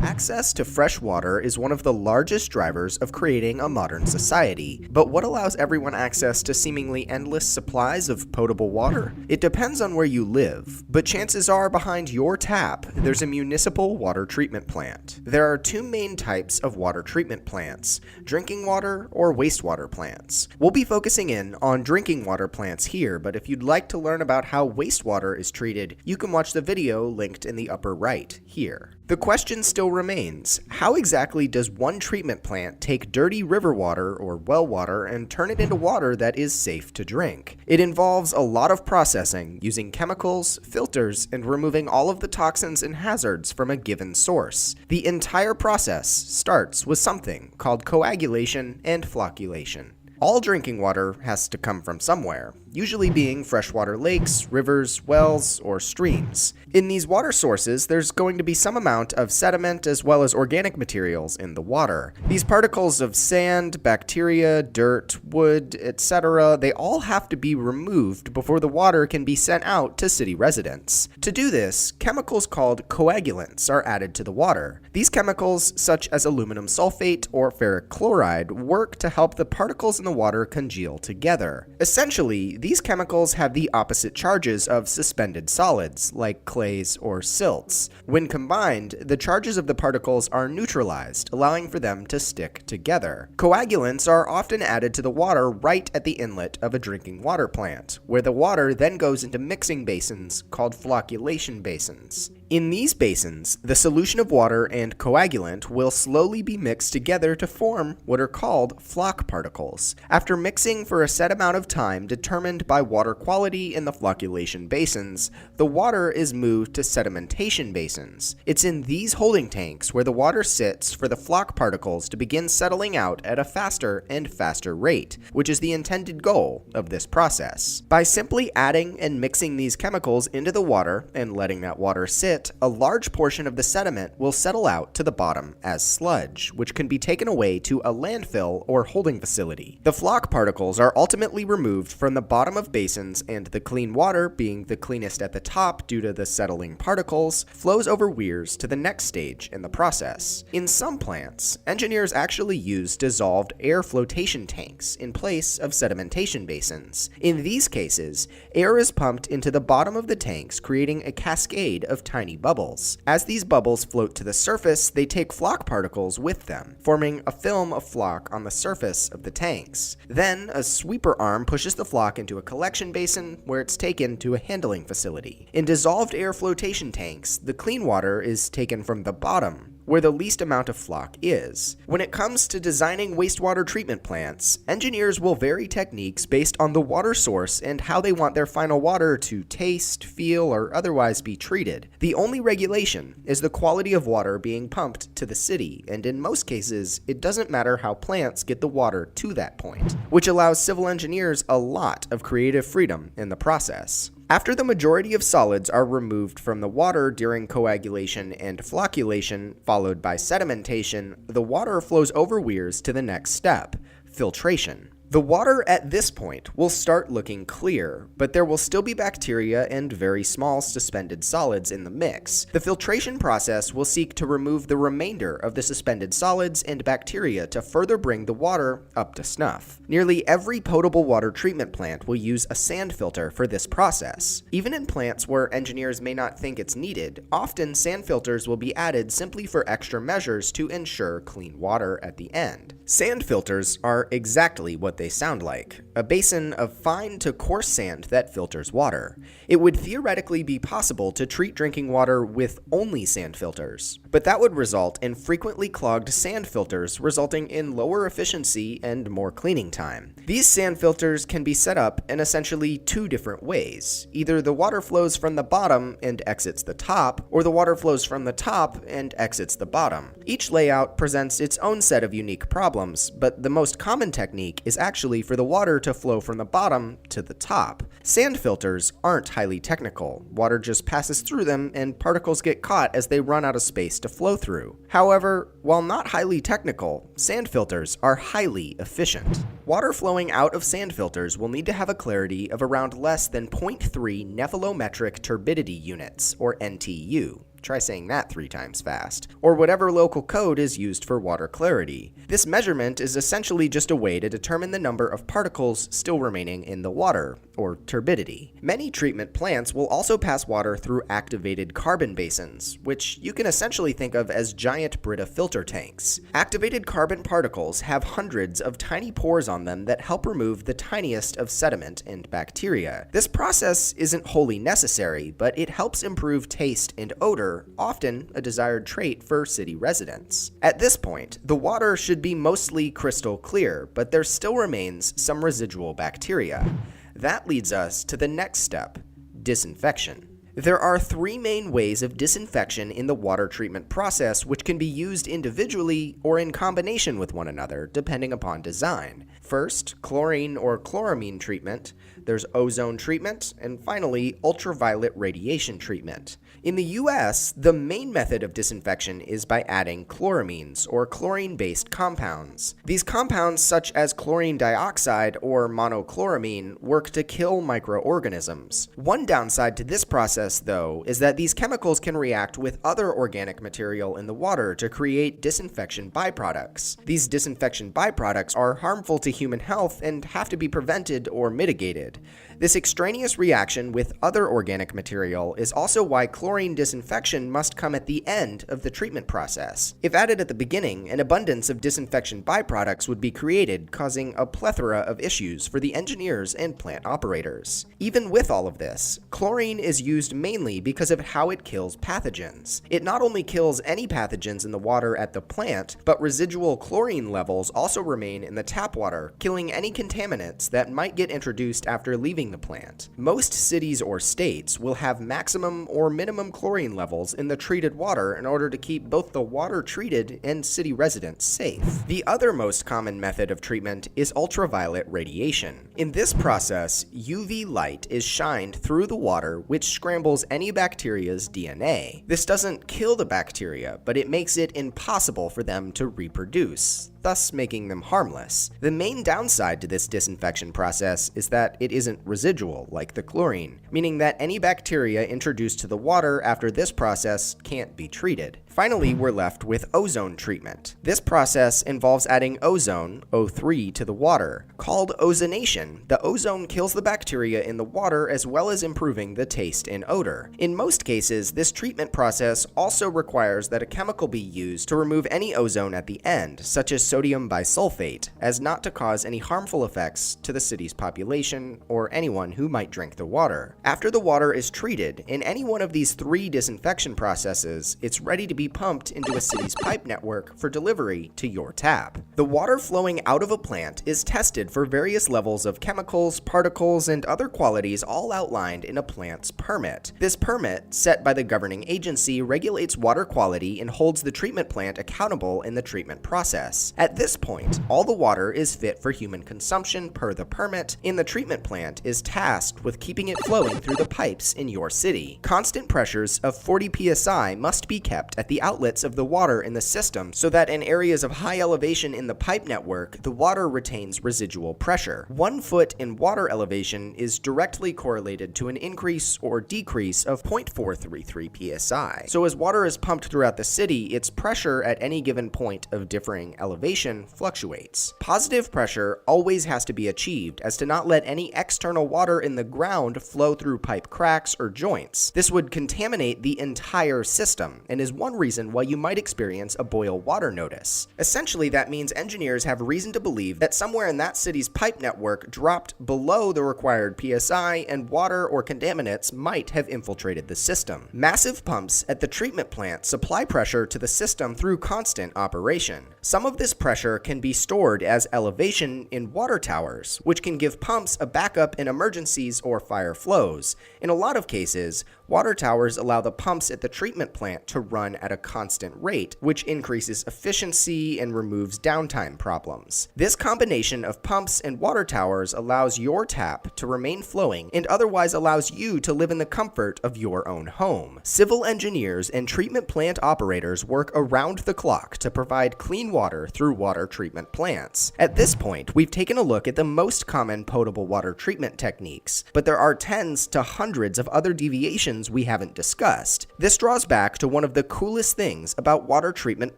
Access to fresh water is one of the largest drivers of creating a modern society. But what allows everyone access to seemingly endless supplies of potable water? It depends on where you live, but chances are behind your tap, there's a municipal water treatment plant. There are two main types of water treatment plants: drinking water or wastewater plants. We'll be focusing in on drinking water plants here, but if you'd like to learn about how wastewater is treated, you can watch the video linked in the upper right here. The question still remains, how exactly does one treatment plant take dirty river water or well water and turn it into water that is safe to drink? It involves a lot of processing, using chemicals, filters, and removing all of the toxins and hazards from a given source. The entire process starts with something called coagulation and flocculation. All drinking water has to come from somewhere, usually being freshwater lakes, rivers, wells, or streams. In these water sources, there's going to be some amount of sediment as well as organic materials in the water. These particles of sand, bacteria, dirt, wood, etc., they all have to be removed before the water can be sent out to city residents. To do this, chemicals called coagulants are added to the water. These chemicals, such as aluminum sulfate or ferric chloride, work to help the particles in the water congeal together. Essentially, these chemicals have the opposite charges of suspended solids, like clays or silts. When combined, the charges of the particles are neutralized, allowing for them to stick together. Coagulants are often added to the water right at the inlet of a drinking water plant, where the water then goes into mixing basins called flocculation basins. In these basins, the solution of water and coagulant will slowly be mixed together to form what are called floc particles. After mixing for a set amount of time determined by water quality in the flocculation basins, the water is moved to sedimentation basins. It's in these holding tanks where the water sits for the floc particles to begin settling out at a faster and faster rate, which is the intended goal of this process. By simply adding and mixing these chemicals into the water and letting that water sit, a large portion of the sediment will settle out to the bottom as sludge, which can be taken away to a landfill or holding facility. The floc particles are ultimately removed from the bottom of basins, and the clean water, being the cleanest at the top due to the settling particles, flows over weirs to the next stage in the process. In some plants, engineers actually use dissolved air flotation tanks in place of sedimentation basins. In these cases, air is pumped into the bottom of the tanks, creating a cascade of tiny bubbles. As these bubbles float to the surface, they take floc particles with them, forming a film of floc on the surface of the tanks. Then, a sweeper arm pushes the floc into a collection basin where it's taken to a handling facility. In dissolved air flotation tanks, the clean water is taken from the bottom, where the least amount of floc is. When it comes to designing wastewater treatment plants, engineers will vary techniques based on the water source and how they want their final water to taste, feel, or otherwise be treated. The only regulation is the quality of water being pumped to the city, and in most cases, it doesn't matter how plants get the water to that point, which allows civil engineers a lot of creative freedom in the process. After the majority of solids are removed from the water during coagulation and flocculation, followed by sedimentation, the water flows over weirs to the next step: filtration. The water at this point will start looking clear, but there will still be bacteria and very small suspended solids in the mix. The filtration process will seek to remove the remainder of the suspended solids and bacteria to further bring the water up to snuff. Nearly every potable water treatment plant will use a sand filter for this process. Even in plants where engineers may not think it's needed, often sand filters will be added simply for extra measures to ensure clean water at the end. Sand filters are exactly what they sound like: a basin of fine to coarse sand that filters water. It would theoretically be possible to treat drinking water with only sand filters, but that would result in frequently clogged sand filters, resulting in lower efficiency and more cleaning time. These sand filters can be set up in essentially two different ways. Either the water flows from the bottom and exits the top, or the water flows from the top and exits the bottom. Each layout presents its own set of unique problems, but the most common technique is actually for the water to flow from the bottom to the top. Sand filters aren't highly technical. Water just passes through them and particles get caught as they run out of space to flow through. However, while not highly technical, sand filters are highly efficient. Water flowing out of sand filters will need to have a clarity of around less than 0.3 nephelometric turbidity units, or NTU. try saying that 3 times fast, or whatever local code is used for water clarity. This measurement is essentially just a way to determine the number of particles still remaining in the water, or turbidity. Many treatment plants will also pass water through activated carbon basins, which you can essentially think of as giant Brita filter tanks. Activated carbon particles have hundreds of tiny pores on them that help remove the tiniest of sediment and bacteria. This process isn't wholly necessary, but it helps improve taste and odor, often a desired trait for city residents. At this point, the water should be mostly crystal clear, but there still remains some residual bacteria. That leads us to the next step: disinfection. There are 3 main ways of disinfection in the water treatment process, which can be used individually or in combination with one another, depending upon design. First, chlorine or chloramine treatment. There's ozone treatment, and finally, ultraviolet radiation treatment. In the US, the main method of disinfection is by adding chloramines, or chlorine-based compounds. These compounds, such as chlorine dioxide or monochloramine, work to kill microorganisms. One downside to this process, though, is that these chemicals can react with other organic material in the water to create disinfection byproducts. These disinfection byproducts are harmful to human health and have to be prevented or mitigated. This extraneous reaction with other organic material is also why chlorine disinfection must come at the end of the treatment process. If added at the beginning, an abundance of disinfection byproducts would be created, causing a plethora of issues for the engineers and plant operators. Even with all of this, chlorine is used mainly because of how it kills pathogens. It not only kills any pathogens in the water at the plant, but residual chlorine levels also remain in the tap water, killing any contaminants that might get introduced after leaving the plant. Most cities or states will have maximum or minimum chlorine levels in the treated water in order to keep both the water treated and city residents safe. The other most common method of treatment is ultraviolet radiation. In this process, UV light is shined through the water, which scrambles any bacteria's DNA. This doesn't kill the bacteria, but it makes it impossible for them to reproduce, thus making them harmless. The main downside to this disinfection process is that it isn't residual like the chlorine, meaning that any bacteria introduced to the water after this process can't be treated. Finally, we're left with ozone treatment. This process involves adding ozone, O3, to the water. Called ozonation, the ozone kills the bacteria in the water as well as improving the taste and odor. In most cases, this treatment process also requires that a chemical be used to remove any ozone at the end, such as sodium bisulfate, as not to cause any harmful effects to the city's population or anyone who might drink the water. After the water is treated, in any one of these 3 disinfection processes, it's ready to be pumped into a city's pipe network for delivery to your tap. The water flowing out of a plant is tested for various levels of chemicals, particles, and other qualities all outlined in a plant's permit. This permit, set by the governing agency, regulates water quality and holds the treatment plant accountable in the treatment process. At this point, all the water is fit for human consumption per the permit, and the treatment plant is tasked with keeping it flowing through the pipes in your city. Constant pressures of 40 psi must be kept at the outlets of the water in the system so that in areas of high elevation in the pipe network, the water retains residual pressure. 1 foot in water elevation is directly correlated to an increase or decrease of 0.433 psi. So as water is pumped throughout the city, its pressure at any given point of differing elevation fluctuates. Positive pressure always has to be achieved as to not let any external water in the ground flow through pipe cracks or joints. This would contaminate the entire system and is one reason why you might experience a boil water notice. Essentially, that means engineers have reason to believe that somewhere in that city's pipe network dropped below the required PSI and water or contaminants might have infiltrated the system. Massive pumps at the treatment plant supply pressure to the system through constant operation. Some of this pressure can be stored as elevation in water towers, which can give pumps a backup in emergencies or fire flows. In a lot of cases, water towers allow the pumps at the treatment plant to run at a a constant rate, which increases efficiency and removes downtime problems. This combination of pumps and water towers allows your tap to remain flowing and otherwise allows you to live in the comfort of your own home. Civil engineers and treatment plant operators work around the clock to provide clean water through water treatment plants. At this point, we've taken a look at the most common potable water treatment techniques, but there are tens to hundreds of other deviations we haven't discussed. This draws back to one of the coolest things about water treatment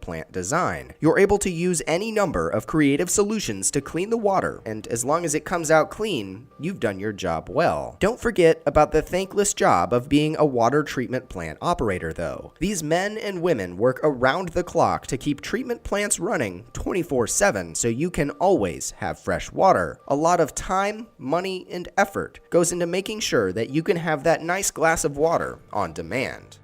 plant design. You're able to use any number of creative solutions to clean the water, and as long as it comes out clean, you've done your job well. Don't forget about the thankless job of being a water treatment plant operator, though. These men and women work around the clock to keep treatment plants running 24/7 so you can always have fresh water. A lot of time, money, and effort goes into making sure that you can have that nice glass of water on demand.